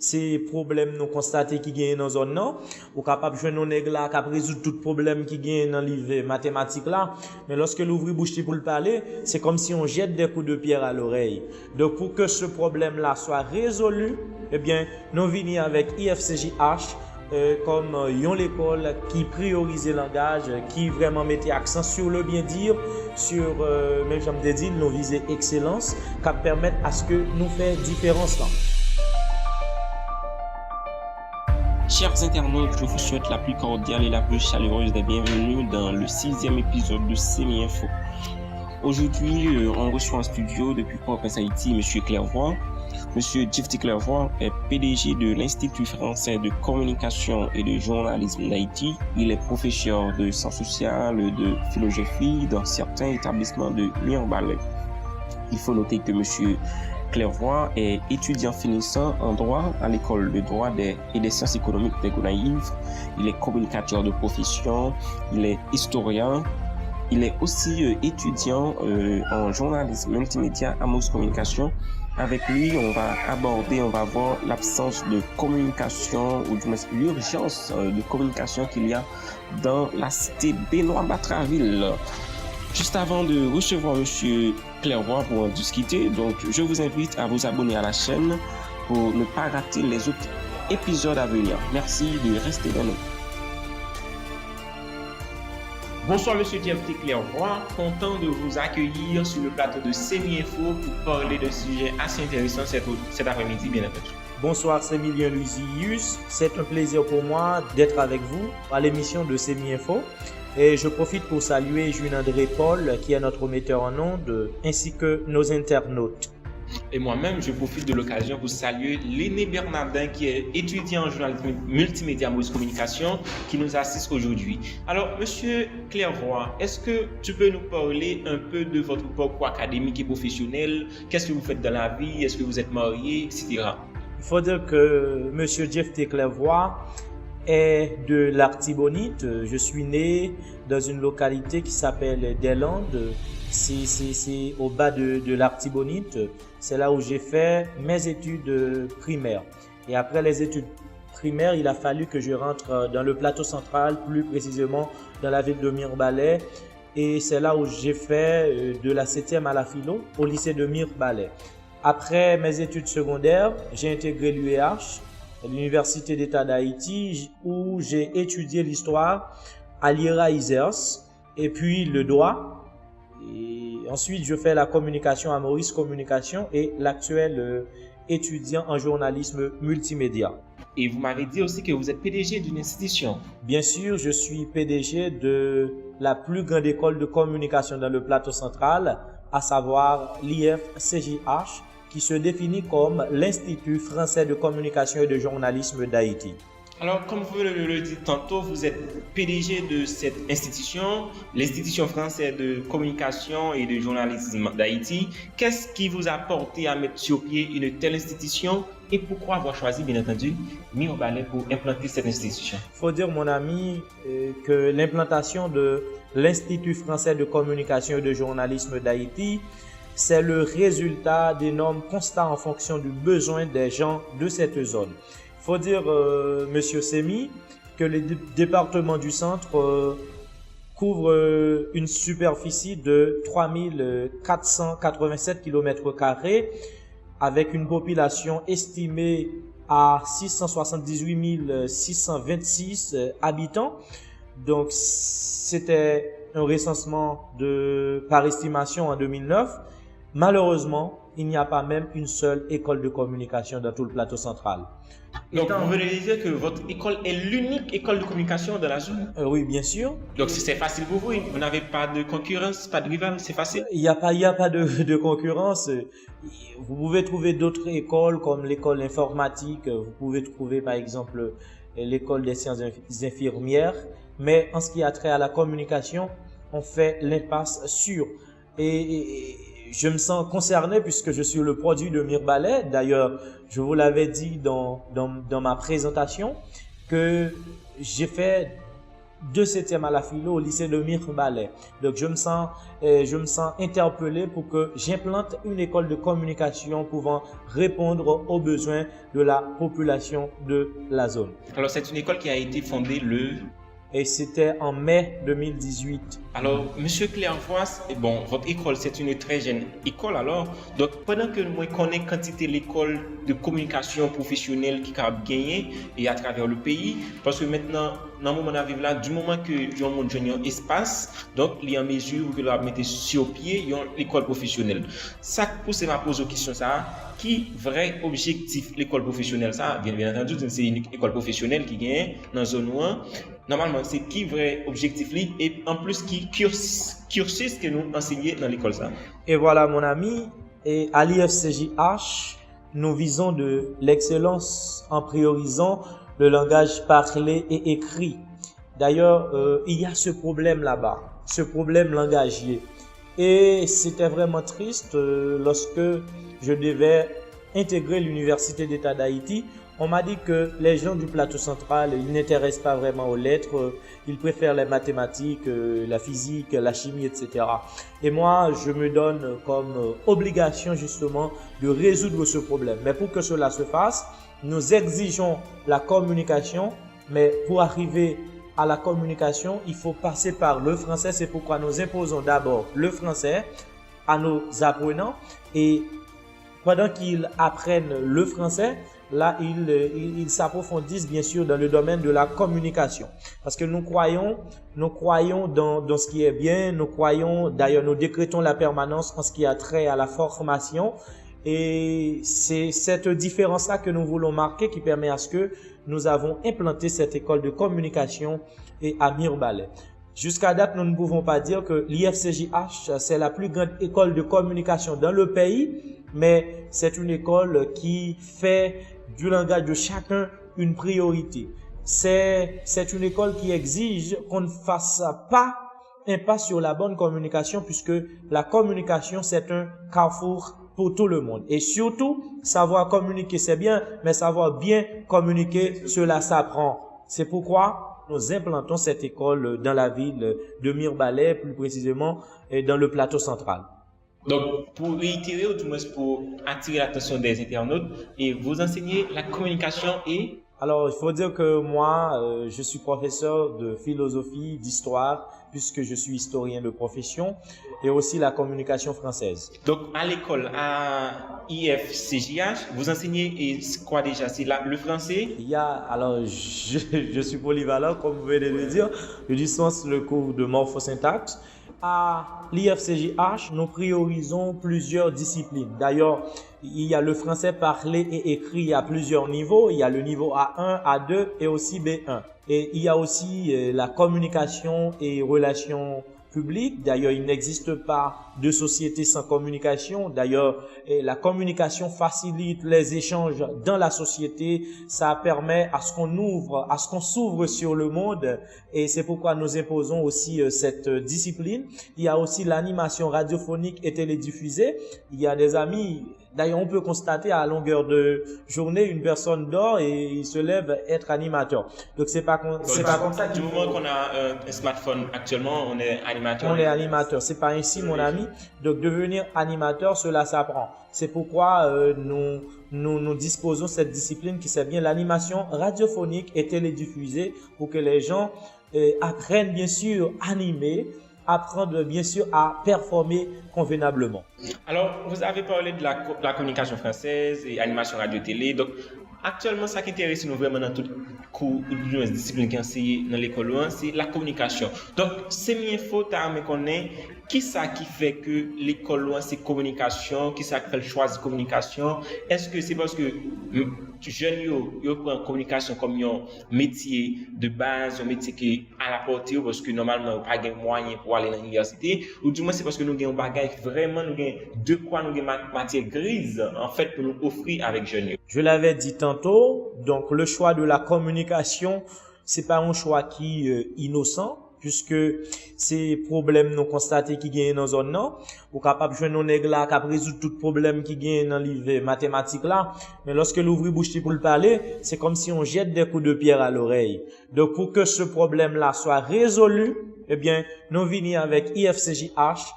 ces problèmes nous constatés qui gagnent dans zone non, ou capable de jouer nèg là cap résoudre tout problème qui gagne dans livre mathématique là, mais lorsque l'ouvrir bouche pour le parler, c'est comme si on jette des coups de pierre à l'oreille. Donc pour que ce problème là soit résolu, eh bien nous venons avec IFCJH comme une l'école qui priorise le langage, qui vraiment mettait accent sur le bien dire, sur même j'aime dire nous viser excellence, qui permettre à ce que nous fassions différence là. Chers internautes, je vous souhaite la plus cordiale et la plus chaleureuse des bienvenues dans le 6e épisode de Semi-Info. Aujourd'hui, on reçoit en studio depuis Port-au-Prince Haïti M. Clairvoy. Monsieur Jephté Clairvoy est PDG de l'Institut français de communication et de journalisme d'Haïti. Il est professeur de sciences sociales, de philosophie dans certains établissements de Mirbalais. Il faut noter que Monsieur Clairvoy est étudiant finissant en droit à l'école de droit et des sciences économiques des Gonaïves. Il est communicateur de profession, il est historien. Il est aussi étudiant en journalisme multimédia à Amos Communication. Avec lui, on va voir l'absence de communication ou du moins l'urgence de communication qu'il y a dans la cité Benoît-Batraville. Juste avant de recevoir Monsieur Clairvoy pour en discuter, donc je vous invite à vous abonner à la chaîne pour ne pas rater les autres épisodes à venir. Merci de rester dans nous. Bonsoir Monsieur Jephté Clairvoy, content de vous accueillir sur le plateau de Semi-Info pour parler de sujets assez intéressants cet après-midi, bien entendu. Bonsoir, c'est Emilien Luisius. C'est un plaisir pour moi d'être avec vous à l'émission de Semi-Info. Et je profite pour saluer Julien-André Paul, qui est notre metteur en ondes, ainsi que nos internautes. Et moi-même, je profite de l'occasion pour saluer Léné Bernardin, qui est étudiant en journalisme multimédia Amos Communication, qui nous assiste aujourd'hui. Alors, Monsieur Clairvoy, est-ce que tu peux nous parler un peu de votre parcours académique et professionnel? Qu'est-ce que vous faites dans la vie? Est-ce que vous êtes marié, etc.? Il faut dire que Monsieur Jephté Clairvoy est de l'Artibonite. Je suis né dans une localité qui s'appelle Deslandes. C'est au bas de l'Artibonite. C'est là où j'ai fait mes études primaires. Et après les études primaires, il a fallu que je rentre dans le plateau central, plus précisément dans la ville de Mirbalais. Et c'est là où j'ai fait de la 7e à la philo au lycée de Mirbalais. Après mes études secondaires, j'ai intégré l'UEH, l'Université d'État d'Haïti, où j'ai étudié l'histoire à l'IRA ISERS et puis le droit. Et ensuite, je fais la communication à Maurice Communication et l'actuel étudiant en journalisme multimédia. Et vous m'avez dit aussi que vous êtes PDG d'une institution. Bien sûr, je suis PDG de la plus grande école de communication dans le plateau central, à savoir l'IFCJH, qui se définit comme l'Institut français de communication et de journalisme d'Haïti. Alors, comme vous le dites tantôt, vous êtes PDG de cette institution, l'Institution française de communication et de journalisme d'Haïti. Qu'est-ce qui vous a porté à mettre sur pied une telle institution et pourquoi avoir choisi, bien entendu, Mirbalais pour implanter cette institution? Il faut dire, mon ami, que l'implantation de l'Institut français de communication et de journalisme d'Haïti, c'est le résultat des normes constants en fonction du besoin des gens de cette zone. Il faut dire, Monsieur Semi, que le département du centre couvre une superficie de 3487 km² avec une population estimée à 678 626 habitants. Donc, c'était un recensement par estimation en 2009. Malheureusement, il n'y a pas même une seule école de communication dans tout le plateau central. Donc, vous voulez dire que votre école est l'unique école de communication dans la zone? Oui, bien sûr. Donc, c'est facile pour vous, vous n'avez pas de concurrence, pas de rival, c'est facile? Il n'y a pas de concurrence. Vous pouvez trouver d'autres écoles comme l'école informatique, vous pouvez trouver par exemple l'école des sciences infirmières, mais en ce qui a trait à la communication, on fait l'impasse sur. Et je me sens concerné puisque je suis le produit de Mirbalais. D'ailleurs, je vous l'avais dit dans ma présentation que j'ai fait de 7e à la philo au lycée de Mirbalais. Donc je me sens interpellé pour que j'implante une école de communication pouvant répondre aux besoins de la population de la zone. Alors c'est une école qui a été fondée et c'était en mai 2018. Alors, Monsieur Clairvoy, bon, votre école, c'est une très jeune école alors. Donc, pendant que moi connais quantité l'école de communication professionnelle qui a gagné et à travers le pays, parce que maintenant, dans le moment où on là, du moment que yon monde jeune un espace, donc il y a en mesure que la mettre sur pied yon l'école professionnelle. Ça pousse ma pose aux questions ça. Qui vrai objectif l'école professionnelle ça? Bien entendu, c'est une école professionnelle qui gagne dans zone 1. Normalement, c'est qui vrai objectif li et en plus qui cursus que nous enseignons dans l'école ça. Et voilà mon ami, et à l'IFCJH, nous visons de l'excellence en priorisant le langage parlé et écrit. D'ailleurs, il y a ce problème là-bas, ce problème langagier. Et c'était vraiment triste lorsque je devais intégrer l'Université d'État d'Haïti. On m'a dit que les gens du plateau central, ils n'intéressent pas vraiment aux lettres, ils préfèrent les mathématiques, la physique, la chimie, etc. Et moi, je me donne comme obligation justement de résoudre ce problème. Mais pour que cela se fasse, nous exigeons la communication, mais pour arriver à la communication, il faut passer par le français. C'est pourquoi nous imposons d'abord le français à nos apprenants et pendant qu'ils apprennent le français, là, ils s'approfondissent bien sûr dans le domaine de la communication. Parce que nous croyons dans ce qui est bien, nous croyons, d'ailleurs nous décrétons la permanence en ce qui a trait à la formation. Et c'est cette différence-là que nous voulons marquer qui permet à ce que nous avons implanté cette école de communication et à Mirbalais. Jusqu'à date, nous ne pouvons pas dire que l'IFCJH, c'est la plus grande école de communication dans le pays, mais c'est une école qui fait du langage de chacun une priorité. C'est une école qui exige qu'on ne fasse pas un pas sur la bonne communication puisque la communication, c'est un carrefour pour tout le monde. Et surtout, savoir communiquer, c'est bien, mais savoir bien communiquer, cela s'apprend. C'est pourquoi nous implantons cette école dans la ville de Mirbalais, plus précisément dans le plateau central. Donc, pour réitérer, ou du moins pour attirer l'attention des internautes, et vous enseignez la communication et... Alors, il faut dire que moi, je suis professeur de philosophie, d'histoire, puisque je suis historien de profession, et aussi la communication française. Donc, à l'école, à IFCJH, vous enseignez quoi déjà? C'est le français? Alors, je suis polyvalent, comme vous venez de le dire. Je dispense le cours de morphosyntaxe. À l'IFCJH, nous priorisons plusieurs disciplines. D'ailleurs, il y a le français parlé et écrit à plusieurs niveaux. Il y a le niveau A1, A2 et aussi B1. Et il y a aussi la communication et relations publiques. D'ailleurs, il n'existe pas de société sans communication. D'ailleurs, la communication facilite les échanges dans la société. Ça permet à ce qu'on s'ouvre sur le monde. Et c'est pourquoi nous imposons aussi cette discipline. Il y a aussi l'animation radiophonique et télédiffusée. Il y a des amis. D'ailleurs, on peut constater à longueur de journée, une personne dort et il se lève être animateur. Donc, c'est pas comme ça. Du moment qu'on a un smartphone actuellement, on est animateur. On est animateur. C'est pas ainsi, mon ami. Donc, devenir animateur, cela s'apprend. C'est pourquoi nous disposons cette discipline qui c'est bien l'animation radiophonique et télédiffusée pour que les gens apprennent bien sûr à animer, apprendre bien sûr à performer convenablement. Alors, vous avez parlé de la communication française et animation radio-télé. Donc, actuellement, ce qui intéresse nous vraiment dans toute cours ou discipline qui est enseignée dans l'école, c'est la communication. Donc, c'est mieux faut me connaître qui ça qui fait que l'école c'est communication, qui ça qui fait le choix de communication. Est-ce que c'est parce que jeunes yo prend communication comme un métier de base, un métier qui est à la portée parce que normalement on pas de moyens pour aller dans l'université, ou du moins c'est parce que nous avons un bagage vraiment nous avons de quoi nous avons matière grise en fait pour nous offrir avec jeunes. Je l'avais dit tantôt, donc le choix de la communication, c'est pas un choix qui est innocent. puisque ces problèmes nous constatés qui gagnent dans zone non, ou capable joindre nos nègres là, capable résoudre tout problème qui gagne dans livre mathématiques là, mais lorsque l'ouvrir bouche pour le parler, c'est comme si on jette des coups de pierre à l'oreille. Donc pour que ce problème là soit résolu, eh bien, nous venons avec IFCJH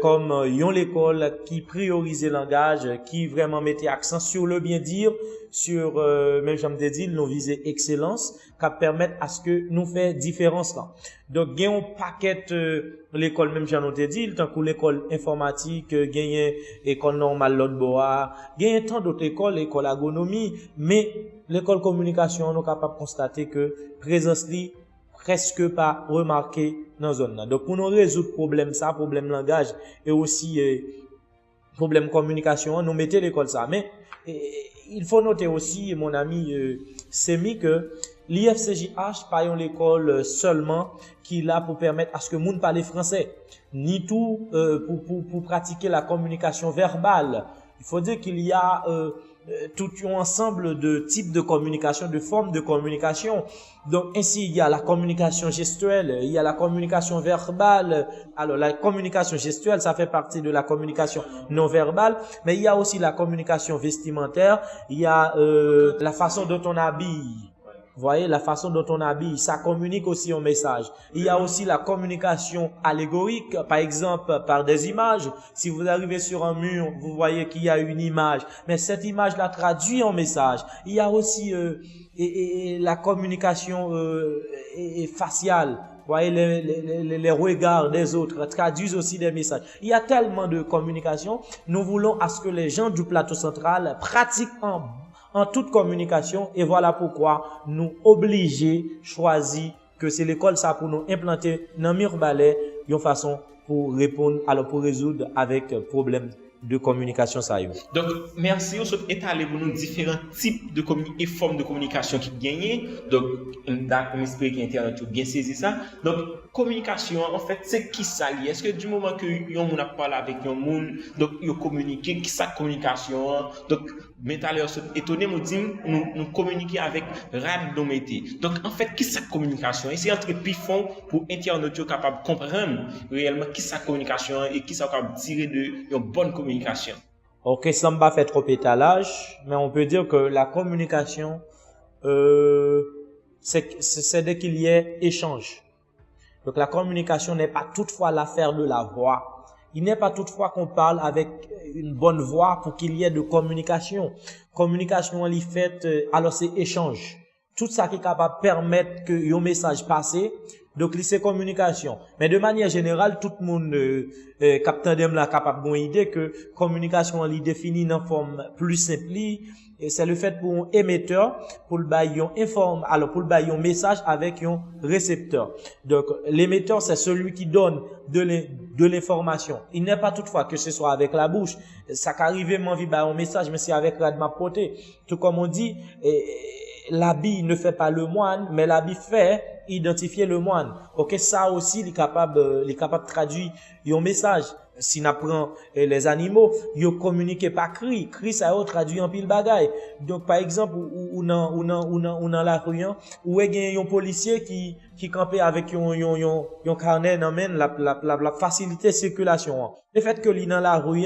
comme l'école qui priorise le langage, qui vraiment mettait accent sur le bien dire, sur même j'aime dit nous viser excellence, qui permettent à ce que nous fait différence là. Donc il y a un paquet l'école même j'en ai dit, tant que l'école informatique, il y a l'école normale l'autre bois, il y a tant d'autres écoles, l'école agronomie, mais l'école communication nous capable de constater que présence li presque pas remarqué dans zone là. Donc pour nous résoudre problème ça, problème langage et aussi problème communication, nous mettons l'école ça. Mais il faut noter aussi, mon ami Semi, que l'IFCJH pas une école seulement qui est là pour permettre à ce que le monde parle français, ni tout pour pratiquer la communication verbale. Il faut dire qu'il y a tout un ensemble de types de communication, de formes de communication. Donc ainsi, il y a la communication gestuelle, il y a la communication verbale. Alors la communication gestuelle, ça fait partie de la communication non verbale, mais il y a aussi la communication vestimentaire, il y a la façon dont on habille. Vous voyez, la façon dont on habille, ça communique aussi un message. Il y a aussi la communication allégorique, par exemple, par des images. Si vous arrivez sur un mur, vous voyez qu'il y a une image, mais cette image-là traduit un message. Il y a aussi la communication faciale. Vous voyez, les regards des autres traduisent aussi des messages. Il y a tellement de communication. Nous voulons à ce que les gens du plateau central pratiquent en toute communication, et voilà pourquoi nous obligés choisir que c'est l'école ça pour nous implanter dans Mirbalais une façon pour répondre alors pour résoudre avec problème de communication ça. Donc merci vous sommes étalé pour nous différents types de et formes de communication qui gagnent. Donc on espère que internet bien saisi ça. Donc communication en fait c'est qui ça lié? Est-ce que du moment que yon moun a parlé avec yon moun donc yo communiquer qui ça communication? Donc métal étonné nous dit nous communiquer avec radio métier. Donc en fait qui ça communication? Et c'est entre pifon pour internet capable comprendre réellement qui ça communication et qui ça capable tirer de une bonne communication. Ok, ça m'a fait trop étalage, mais on peut dire que la communication, c'est dès qu'il y ait échange. Donc la communication n'est pas toutefois l'affaire de la voix. Il n'est pas toutefois qu'on parle avec une bonne voix pour qu'il y ait de communication. Communication, elle est faite, alors c'est échange. Tout ça qui est capable de permettre que un message passe. Donc, c'est communication. Mais de manière générale, tout le monde capitaine là capable bonne idée que communication elle définit dans forme plus simple et c'est le fait pour un émetteur pour le bailler informe alors pour le bailler un message avec un récepteur. Donc l'émetteur c'est celui qui donne de l'information. Il n'est pas toutefois que ce soit avec la bouche, ça qu'arrive m'envie bailler un message mais c'est avec la ma portée. Tout comme on dit l'habit ne fait pas le moine, mais l'habit fait identifier le moine. Ok, ça aussi, il est capable de traduire un message. Si on prend les animaux, ils communiquent par cri. Cri, ça traduit en pile bagaille. Donc, par exemple, ou dans la rue, où il y a un policier qui campait avec un carnet d'amène la facilité de circulation. Le fait que dans la rue,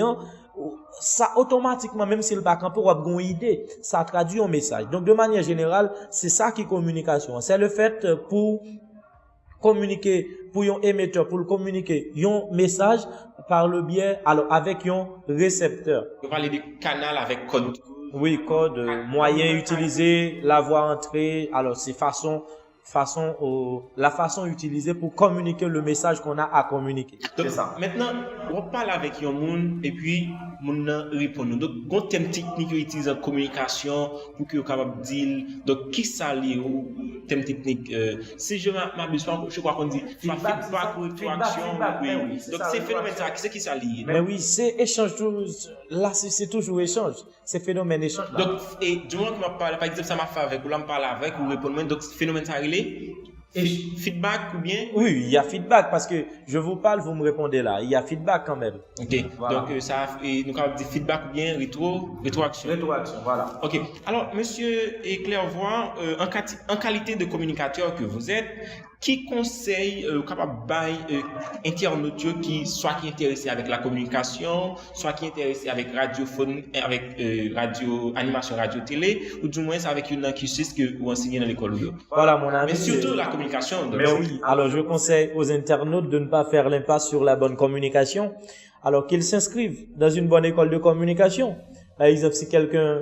ça automatiquement, même s'il pas camper, on a une idée, ça traduit un message. Donc, de manière générale, c'est ça qui est communication. C'est le fait pour communiquer, pour un émetteur, pour communiquer un message par le biais, alors avec un récepteur. Vous parlez de canal avec code. Oui, code, moyen utilisé, la voix entrée, alors c'est la façon utilisée pour communiquer le message qu'on a à communiquer. Donc, ça. Maintenant, on parle avec un monde et puis on répond. Donc, un thème technique qu'on utilise en communication pour que vous capable de dire. Donc, qui ça lié au thème technique? Si je m'abuse pas, je crois qu'on dit feedback ou rétroaction. Oui. Donc, c'est phénomène ça, qui ça lié? Mais oui, c'est échange. Là, c'est toujours échange. C'est phénomène échange. Là. Donc, et du moment qu'on parle, par exemple, ça m'a fait avec, ou là, on parle avec, ou répondre, donc, phénomène ça lié? Feedback ou bien? Oui, il y a feedback parce que je vous parle, vous me répondez là. Il y a feedback quand même. Ok. Voilà. Donc ça, nous avons dit feedback ou bien rétroaction. Rétroaction, voilà. Ok. Alors, monsieur Clairvoy, en qualité de communicateur que vous êtes, qui conseille capable bail internautes qui soit qui intéressé avec la communication, soit qui intéressé avec radiophone, avec radio animation radio télé, ou du moins avec une cursus que vous enseignez dans l'école. Voilà mon ami. Mais surtout la communication. Donc, mais oui, alors je conseille aux internautes de ne pas faire l'impasse sur la bonne communication, alors qu'ils s'inscrivent dans une bonne école de communication. Par exemple, si quelqu'un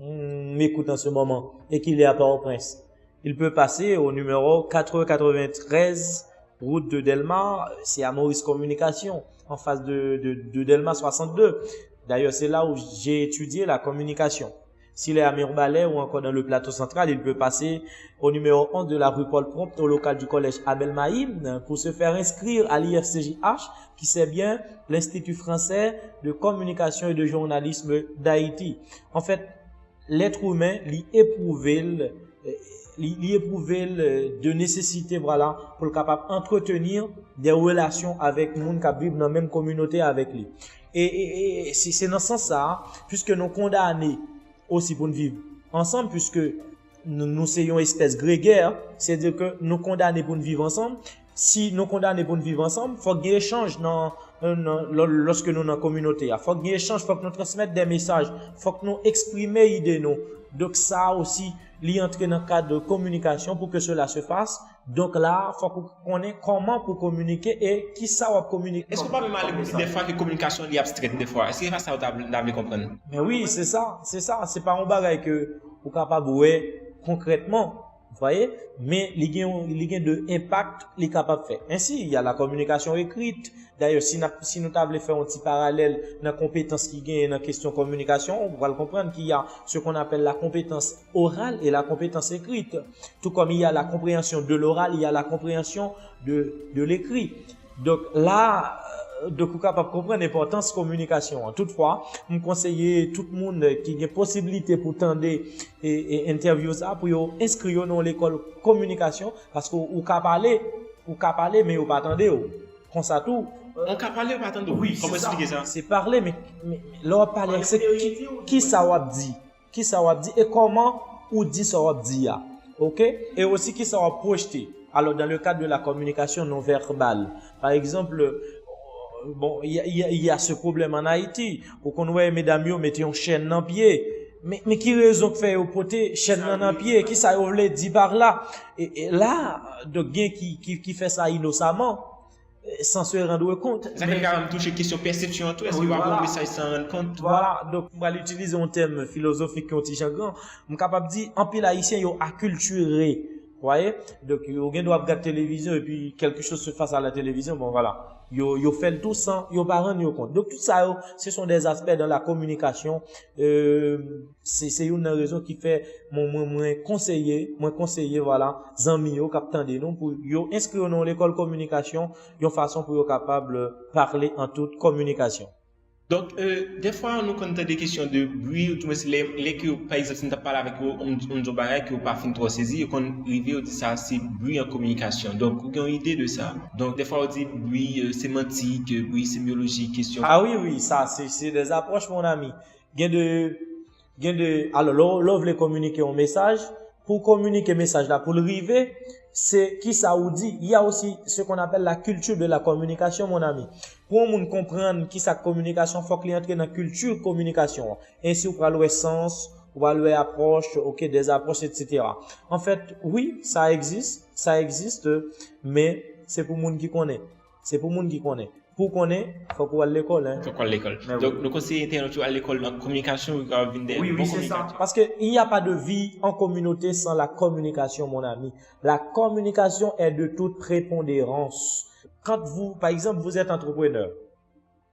m'écoute en ce moment et qu'il est à Port-au-Prince, il peut passer au numéro 493 route de Delmar, c'est à Maurice Communication, en face de Delmar 62. D'ailleurs, c'est là où j'ai étudié la communication. S'il est à Mirbalais ou encore dans le plateau central, il peut passer au numéro 11 de la rue Paul Prompte, au local du collège Abel Maïm, pour se faire inscrire à l'IFCJH, qui c'est bien l'Institut français de communication et de journalisme d'Haïti. En fait, l'être humain l'éprouvé de nécessité, voilà, pour le capable entretenir des relations avec les gens qui vivent dans la même communauté avec lui. Et c'est dans ce sens-là, puisque nous condamnés aussi pour nous vivre ensemble, puisque nous sommes une espèce grégaire, c'est-à-dire que nous condamnés pour nous vivre ensemble. Si nous condamnés pour nous vivre ensemble, il faut qu'il y ait échange lorsque nous sommes dans la communauté. Il faut qu'il y ait échange, il faut que nous transmettions des messages, il faut que nous exprimions les idées. Donc ça aussi, il entre dans le cadre de communication pour que cela se fasse. Donc là, il faut qu'on connaisse comment pour communiquer et qui ça va communiquer. Est-ce qu'on peut même aller des fois que la communication est abstraite des fois? Est-ce que c'est ça que vous avez comprendre? Mais oui, c'est ça. C'est pas un bagage que vous capable de voir concrètement. Vous voyez, mais il y a de impact, il est capable de faire. Ainsi, il y a la communication écrite. D'ailleurs, si nous avons fait un petit parallèle dans la compétence qui gagne dans la question communication, on va le comprendre qu'il y a ce qu'on appelle la compétence orale et la compétence écrite. Tout comme il y a la compréhension de l'oral, il y a la compréhension de l'écrit. Donc là, vous êtes capable de comprendre l'importance de la communication. Toutefois, je conseille tout le monde qui a possibilité pour tendre et interview ça pour inscrire dans l'école communication parce que vous pouvez parler, mais vous ne pas attendre. Comme ça tout. On peut parler ou pas attendre? Oui, comment expliquer ça? C'est parler, mais là, parler, c'est qui ça va dire? Qui ça va dire et comment ou dit ça va dire? Ok? Et aussi qui ça va projeter. Alors, dans le cadre de la communication non verbale, par exemple, bon, il y a ce problème en Haïti, où qu'on voit mesdames yo mettez une chaîne dans pied. Mais qui raison que fait au poté chaîne dans pied, qui ça voulait dire par là? Et là, de gain qui fait ça innocemment, sans se rendre compte. Ça fait quand même toucher question perception, tout. Est-ce qu'il va avoir un message sans rendre compte? Voilà. Donc, on va utiliser un terme philosophique qui est un grand. On est capable de dire, en pile haïtien, yo acculturé. Vous voyez? Donc, yo doit regarder la télévision et puis quelque chose se passe à la télévision. Bon, voilà. Yo fait le tout sans, yo pas rendre compte. Donc, tout ça, ce sont des aspects dans la communication. C'est une raison qui fait, moi conseiller, voilà, zami yo, captain de nous, pour yo inscrire dans l'école communication, une façon pour yo capable parler en toute communication. Donc, des fois, nous avons des questions de bruit, ou tout les que, par exemple, si nous parlons avec vous, on dit que vous pas fin trop saisir, qu'on arrive, on dit ça, c'est bruit en communication. Donc, vous avez une idée de ça. Donc, des fois, on dit bruit sémantique, bruit sémiologique, question. Ah oui, ça, c'est des approches, mon ami. Alors, là, vous voulez communiquer un message. Pour communiquer le message là, pour le river, c'est qui ça vous dit. Il y a aussi ce qu'on appelle la culture de la communication, mon ami. Pour on comprendre qui sa communication, faut qu'il entre dans la culture communication. Ainsi, vous parlez sens, vous parlez approche, ok, des approches, etc. En fait, oui, ça existe, mais c'est pour monde qui connaît. Pour connaître, faut qu'on aille à l'école, hein. Faut qu'on aille à l'école. Donc, le conseil international à l'école dans la communication, oui, c'est ça. Parce que il n'y a pas de vie en communauté sans la communication, mon ami. La communication est de toute prépondérance. Quand vous, par exemple, vous êtes entrepreneur,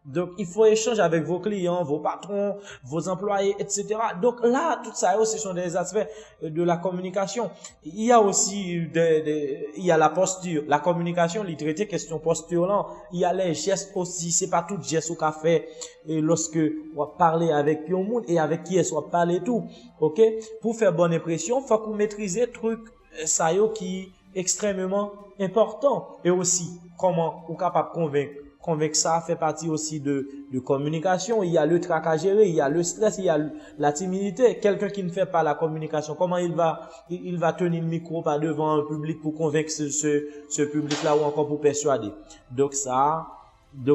donc il faut échanger avec vos clients, vos patrons, vos employés, etc. Donc là, tout ça, ce sont des aspects de la communication. Il y a aussi il y a la posture, la communication, les traiter question posture là. Il y a les gestes aussi. C'est pas tout geste au café lorsque on va parler avec un monde et avec qui est-ce qu'on va parler tout. Ok? Pour faire bonne impression, faut qu'on maîtrise truc ça qui est extrêmement important et aussi comment on est capable de convaincre ça fait partie aussi de communication. Il y a le trac à gérer, il y a le stress, il y a la timidité. Quelqu'un qui ne fait pas la communication, comment il va tenir le micro par devant un public pour convaincre ce public-là ou encore pour persuader. Donc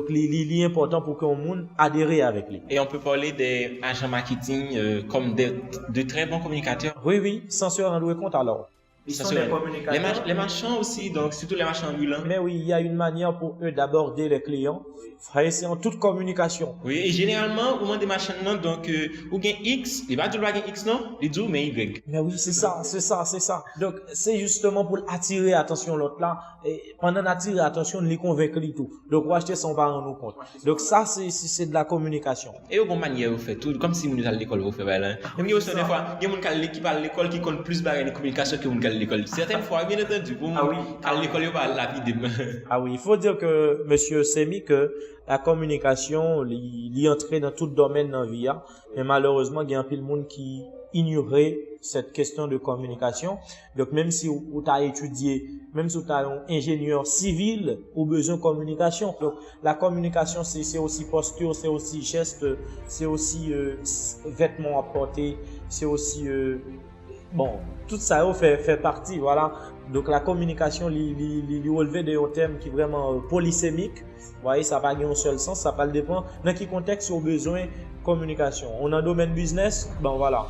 il est important pour qu'on monde adhère avec lui. Et on peut parler des agents marketing comme de très bons communicateurs. Oui, sans se rendre compte alors. Ils sont des communicateurs. Les marchands aussi, donc surtout les marchands ambulants. Mais oui, il y a une manière pour eux d'aborder les clients. C'est en toute communication. Oui, et généralement, au moment des marchands, donc, ou gain X, il va dire X, non? Il dit, mais Y. Mais oui, c'est ça. Donc, c'est justement pour attirer attention l'autre là. Et pendant d'attirer attention, les convaincre les tout. Donc, on acheter son pas en nous compte. Donc, ça, c'est de la communication. Et au bon manière, vous faites tout, comme si vous allez à l'école, vous faites, hein. Et puis, aussi, des fois, il y a des gens qui parlent à l'école qui compte plus barrer les communications que vous à l'école. Certaines fois, bien entendu, pour à l'école, il va la vie demain. Ah oui, il faut dire que, monsieur Semi, que la communication, il entrait dans tout domaine dans la vie, mais malheureusement, il y a un peu de monde qui ignorait cette question de communication. Donc, même si vous avez étudié, même si vous avez un ingénieur civil, vous avez besoin de communication. Donc, la communication, c'est aussi posture, c'est aussi geste, c'est aussi vêtements à porter, c'est aussi tout ça fait partie, voilà. Donc la communication, il relève d'un thème qui est vraiment polysémique. Vous voyez, ça va pas un seul sens, ça va dépendre dans quel contexte on a besoin de communication. On a un domaine business, voilà.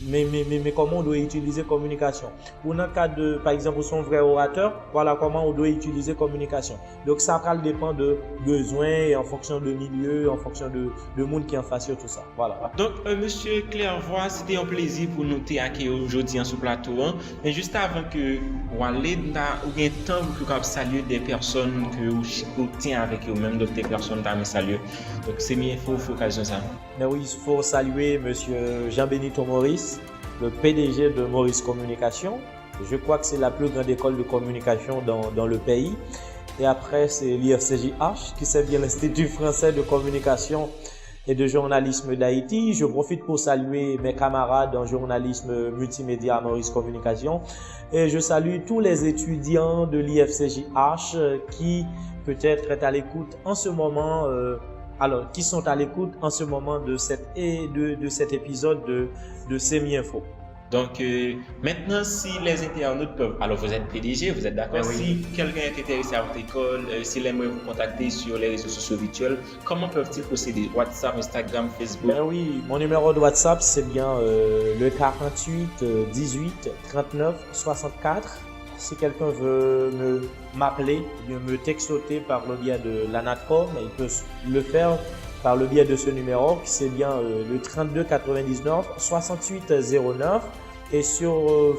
Mais comment on doit utiliser communication? Ou dans le cas de, par exemple, son vrai orateur, voilà comment on doit utiliser communication. Donc ça va dépendre de besoins et en fonction de milieu, en fonction de monde qui est en face de tout ça. Voilà. Donc, monsieur Clairvoy, c'était un plaisir pour nous accueillir aujourd'hui en ce plateau. Mais juste avant que vous allez dans un temps pour saluer des personnes que vous tenez avec vous-même, d'autres personnes qui saluer. Donc c'est bien, il faut occasion ça. Mais oui, il faut saluer monsieur Jean-Benito Maurice, le PDG de Maurice Communication. Je crois que c'est la plus grande école de communication dans le pays. Et après, c'est l'IFCJH, qui c'est bien l'Institut français de communication et de journalisme d'Haïti. Je profite pour saluer mes camarades en journalisme multimédia à Maurice Communication. Et je salue tous les étudiants de l'IFCJH qui peut-être est à l'écoute en ce moment, qui sont à l'écoute en ce moment de cet épisode de Semi-Info. Donc, maintenant, si les internautes peuvent... Alors, vous êtes PDG, vous êtes d'accord? Oui. Si quelqu'un est intéressé à votre école, s'il aimerait vous contacter sur les réseaux sociaux virtuels, comment peuvent-ils procéder? WhatsApp, Instagram, Facebook? Oui, mon numéro de WhatsApp, c'est bien le 48 18 39 64. Si quelqu'un veut m'appeler, me textoter par le biais de l'ANATCOM, il peut le faire par le biais de ce numéro, qui c'est bien le 32 99 68 09. Et sur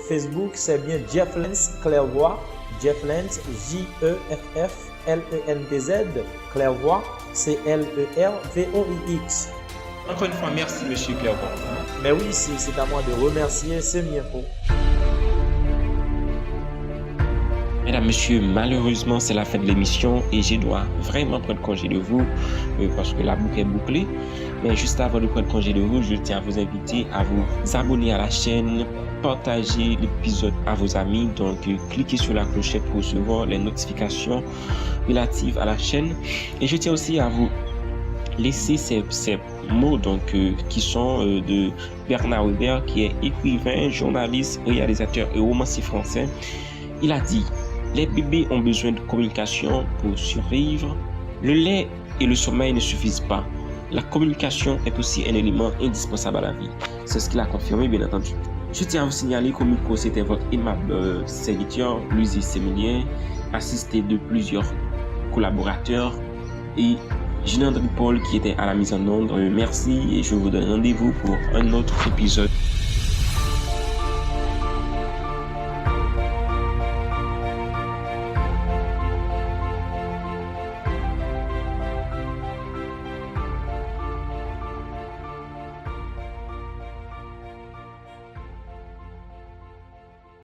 Facebook, c'est bien Jeff Lentz Clairvoy, Jeff Lentz, J-E-F-F-L-E-N-T-Z, Clairvoy, C-L-E-R-V-O-I-X. Encore une fois, merci monsieur Clairvoy. Mais oui, c'est à moi de remercier Semi-Info. Mesdames, messieurs, malheureusement, c'est la fin de l'émission et je dois vraiment prendre congé de vous parce que la boucle est bouclée. Mais juste avant de prendre congé de vous, je tiens à vous inviter à vous abonner à la chaîne, partager l'épisode à vos amis. Donc, cliquez sur la clochette pour recevoir les notifications relatives à la chaîne. Et je tiens aussi à vous laisser ces mots qui sont de Bernard Weber, qui est écrivain, journaliste, réalisateur et romancier français. Il a dit: les bébés ont besoin de communication pour survivre. Le lait et le sommeil ne suffisent pas. La communication est aussi un élément indispensable à la vie. C'est ce qu'il a confirmé, bien entendu. Je tiens à vous signaler qu'au micro, c'était votre aimable serviteur, Louis Sémilien, assisté de plusieurs collaborateurs et Jean-André Paul qui était à la mise en onde. Merci et je vous donne rendez-vous pour un autre épisode.